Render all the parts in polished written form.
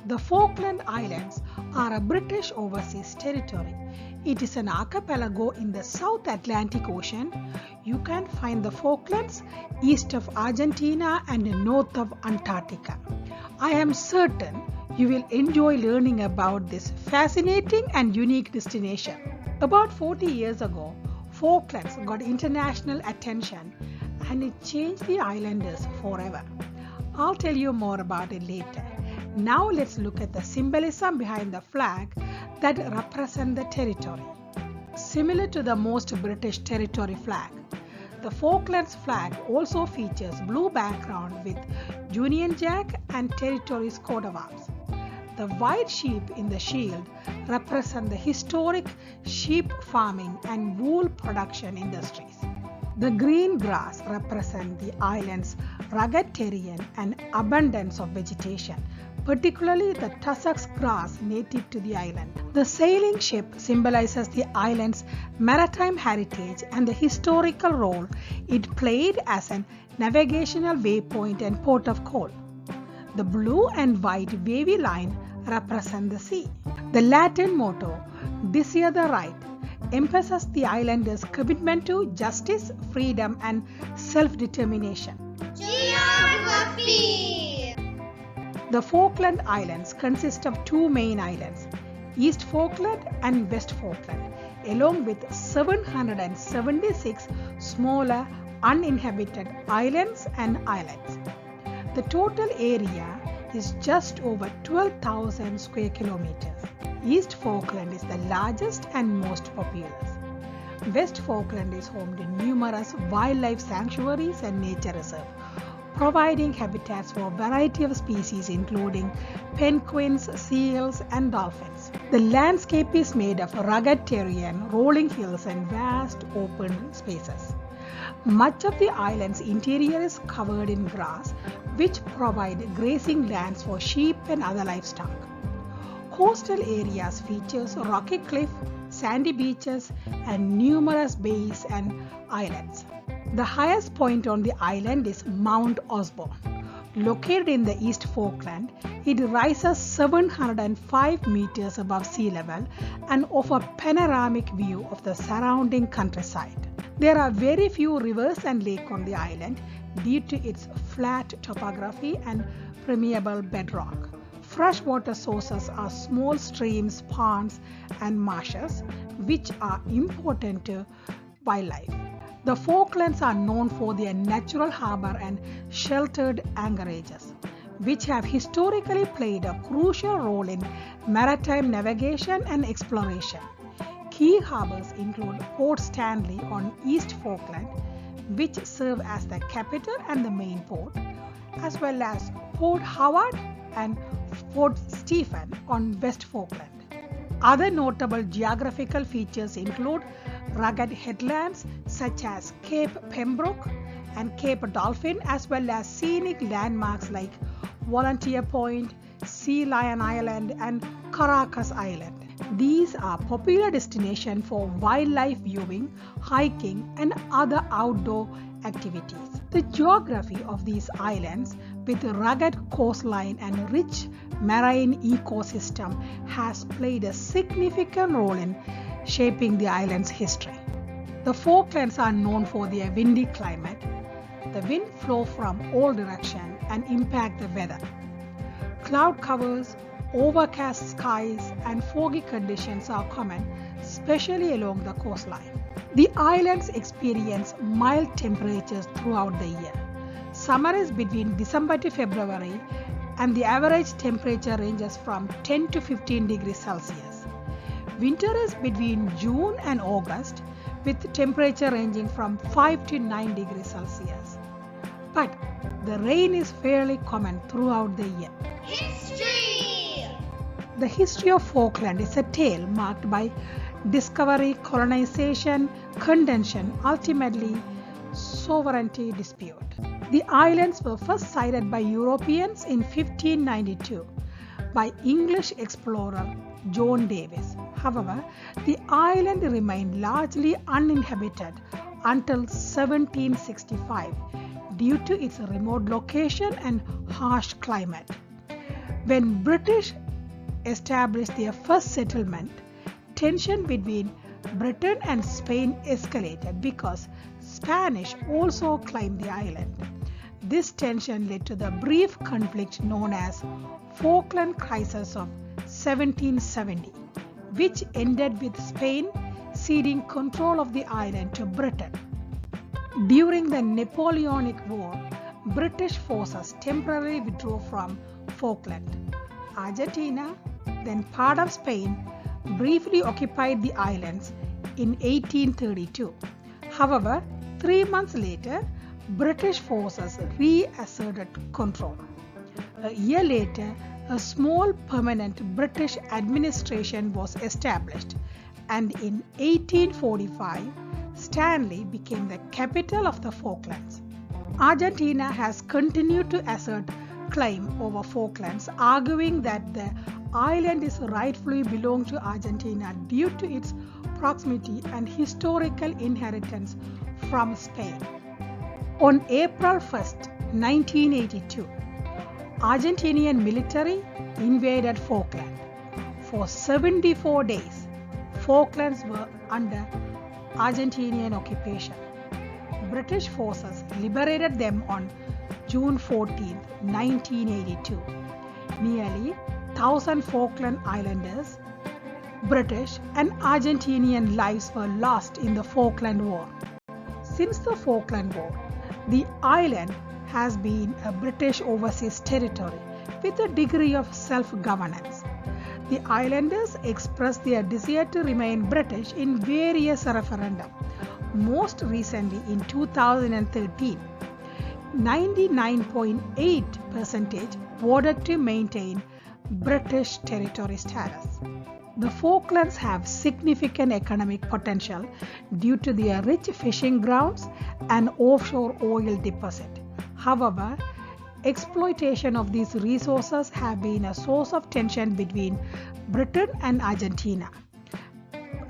The Falkland Islands are a British overseas territory. It is an archipelago in the South Atlantic Ocean. You can find the Falklands east of Argentina and north of Antarctica. I am certain you will enjoy learning about this fascinating and unique destination. About 40 years ago, Falklands got international attention and it changed the islanders forever. I'll tell you more about it later. Now let's look at the symbolism behind the flag that represents the territory. Similar to the most British territory flag, the Falklands flag also features blue background with Union Jack and territory's coat of arms. The white sheep in the shield represent the historic sheep farming and wool production industries. The green grass represents the island's rugged terrain and abundance of vegetation, particularly the tussock grass native to the island. The sailing ship symbolizes the island's maritime heritage and the historical role it played as a navigational waypoint and port of call. The blue and white wavy line represent the sea. The Latin motto, Desire the Right, emphasizes the islanders' commitment to justice, freedom, and self-determination. Geography. The Falkland Islands consist of two main islands, East Falkland and West Falkland, along with 776 smaller uninhabited islands and islets. The total area is just over 12,000 square kilometers. East Falkland is the largest and most populous. West Falkland is home to numerous wildlife sanctuaries and nature reserves, providing habitats for a variety of species including penguins, seals, and dolphins. The landscape is made of rugged terrain, rolling hills, and vast open spaces. Much of the island's interior is covered in grass, which provide grazing lands for sheep and other livestock. Coastal areas features rocky cliff, sandy beaches, and numerous bays and islets. The highest point on the island is Mount Osborne. Located in the East Falkland, it rises 705 meters above sea level and offers a panoramic view of the surrounding countryside. There are very few rivers and lakes on the island due to its flat topography and permeable bedrock. Freshwater sources are small streams, ponds, and marshes, which are important to wildlife. The Falklands are known for their natural harbor and sheltered anchorages, which have historically played a crucial role in maritime navigation and exploration. Key harbors include Port Stanley on East Falkland, which serve as the capital and the main port, as well as Port Howard and Port Stephen on West Falkland. Other notable geographical features include rugged headlands such as Cape Pembroke and Cape Dolphin, as well as scenic landmarks like Volunteer Point, Sea Lion Island, and Caracas Island. These are popular destinations for wildlife viewing, hiking, and other outdoor activities. The geography of these islands, with a rugged coastline and rich marine ecosystem, has played a significant role in shaping the island's history. The Falklands are known for their windy climate. The wind flows from all directions and impact the weather. Cloud covers, overcast skies, and foggy conditions are common, especially along the coastline. The islands experience mild temperatures throughout the year. Summer is between December to February, and the average temperature ranges from 10 to 15 degrees Celsius. Winter is between June and August, with temperature ranging from 5 to 9 degrees Celsius. But the rain is fairly common throughout the year. History. The history of Falkland is a tale marked by discovery, colonization, contention, ultimately sovereignty dispute. The islands were first sighted by Europeans in 1592 by English explorer John Davis. However, the island remained largely uninhabited until 1765 due to its remote location and harsh climate. When British established their first settlement, tension between Britain and Spain escalated because Spanish also claimed the island. This tension led to the brief conflict known as Falkland Crisis of 1770, which ended with Spain ceding control of the island to Britain. During the Napoleonic War, British forces temporarily withdrew from Falkland. Argentina, then part of Spain, briefly occupied the islands in 1832. However, 3 months later, British forces reasserted control. A year later, a small permanent British administration was established, and in 1845, Stanley became the capital of the Falklands. Argentina has continued to assert claim over Falklands, arguing that the island is rightfully belong to Argentina due to its proximity and historical inheritance from Spain. On April 1, 1982, Argentinian military invaded Falkland. For 74 days, Falklands were under Argentinian occupation. British forces liberated them on June 14, 1982. Nearly 1,000 Falkland Islanders, British and Argentinian lives were lost in the Falkland War. Since the Falkland War, the island has been a British overseas territory with a degree of self-governance. The islanders expressed their desire to remain British in various referenda. Most recently in 2013, 99.8% voted to maintain British territory status. The Falklands have significant economic potential due to their rich fishing grounds and offshore oil deposit. However, exploitation of these resources have been a source of tension between Britain and Argentina.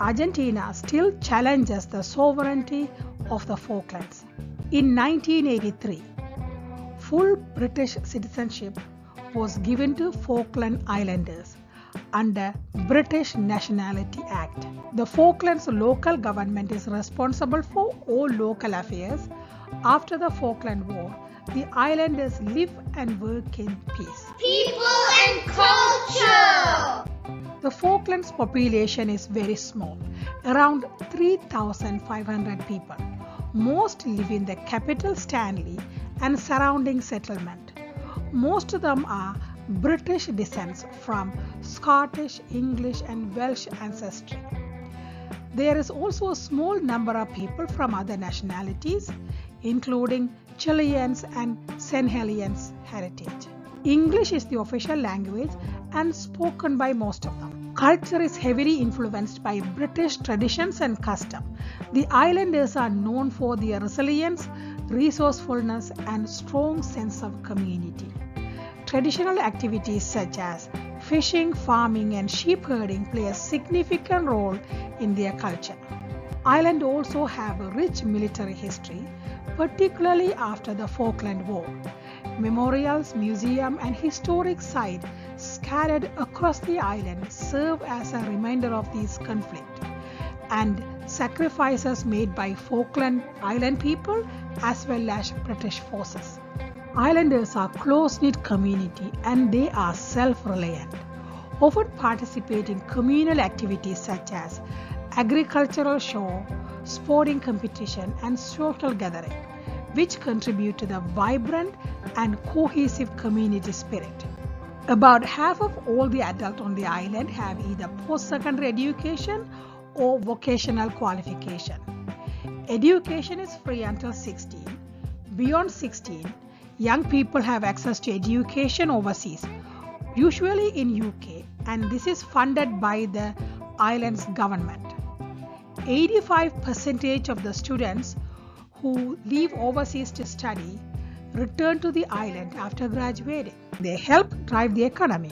Argentina still challenges the sovereignty of the Falklands. In 1983, full British citizenship was given to Falkland Islanders under British Nationality Act. The Falklands local government is responsible for all local affairs. After the Falkland War, the islanders live and work in peace. People and culture. The Falklands population is very small, around 3,500 people. Most live in the capital Stanley and surrounding settlement. Most of them are British descent from Scottish, English and Welsh ancestry. There is also a small number of people from other nationalities, including Chileans and Senegalians heritage. English is the official language and spoken by most of them. Culture is heavily influenced by British traditions and custom. The islanders are known for their resilience, resourcefulness and strong sense of community. Traditional activities such as fishing, farming and sheep herding play a significant role in their culture. Islands also have a rich military history, particularly after the Falkland War. Memorials, museums and historic sites scattered across the island serve as a reminder of these conflicts and sacrifices made by Falkland Island people as well as British forces. Islanders are a close-knit community and they are self-reliant, often participate in communal activities such as agricultural show, sporting competition and social gathering, which contribute to the vibrant and cohesive community spirit. About half of all the adults on the island have either post-secondary education or vocational qualification. Education is free until 16. Beyond 16, young people have access to education overseas, usually in UK, and this is funded by the island's government. 85% of the students who leave overseas to study return to the island after graduating. They help drive the economy.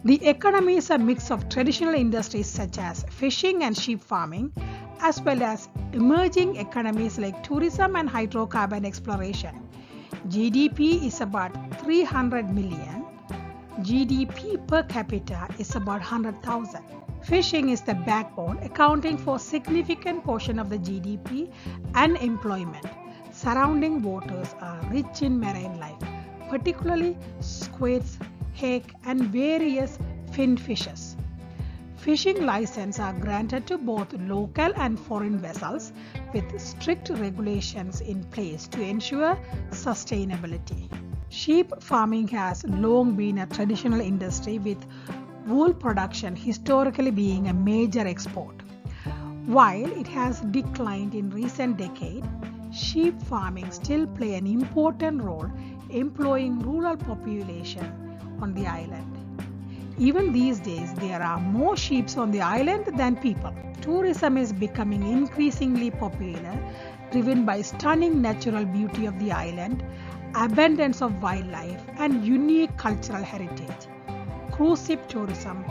The economy is a mix of traditional industries such as fishing and sheep farming, as well as emerging economies like tourism and hydrocarbon exploration. GDP is about 300 million, GDP per capita is about 100,000. Fishing is the backbone, accounting for a significant portion of the GDP and employment. Surrounding waters are rich in marine life, particularly squids, hake, and various fin fishes. Fishing licenses are granted to both local and foreign vessels with strict regulations in place to ensure sustainability. Sheep farming has long been a traditional industry, with wool production historically being a major export. While it has declined in recent decades, sheep farming still plays an important role, employing rural population on the island. Even these days, there are more sheep on the island than people. Tourism is becoming increasingly popular, driven by stunning natural beauty of the island, abundance of wildlife, and unique cultural heritage. Cruise ship tourism,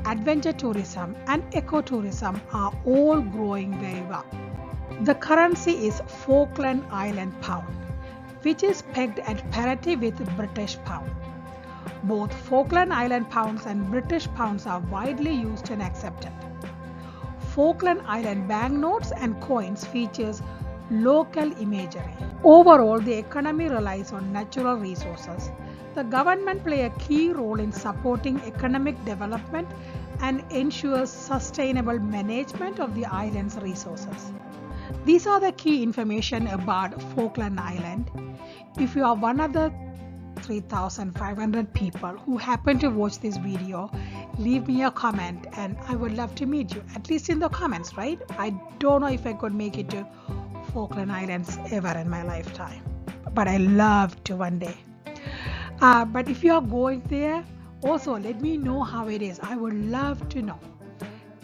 adventure tourism, and ecotourism are all growing very well. The currency is Falkland Island pound, which is pegged at parity with British pound. Both Falkland Island pounds and British pounds are widely used and accepted. Falkland Island banknotes and coins features local imagery. Overall, the economy relies on natural resources. The government plays a key role in supporting economic development and ensures sustainable management of the island's resources. These are the key information about Falkland Island. If you are one of the 3,500 people who happen to watch this video, leave me a comment and I would love to meet you, at least in the comments, right? I don't know if I could make it to Falkland Islands ever in my lifetime, but I love to one day. But if you are going there, also let me know how it is. I would love to know.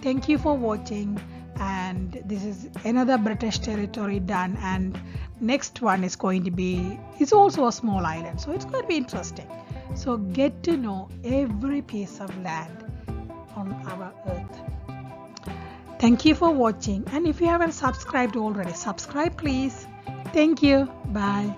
Thank you for watching, and this is another British territory done, and next one is going to be, it's also a small island, so it's going to be interesting. So get to know every piece of land on our earth. Thank you for watching, and if you haven't subscribed already, subscribe please. Thank you. Bye.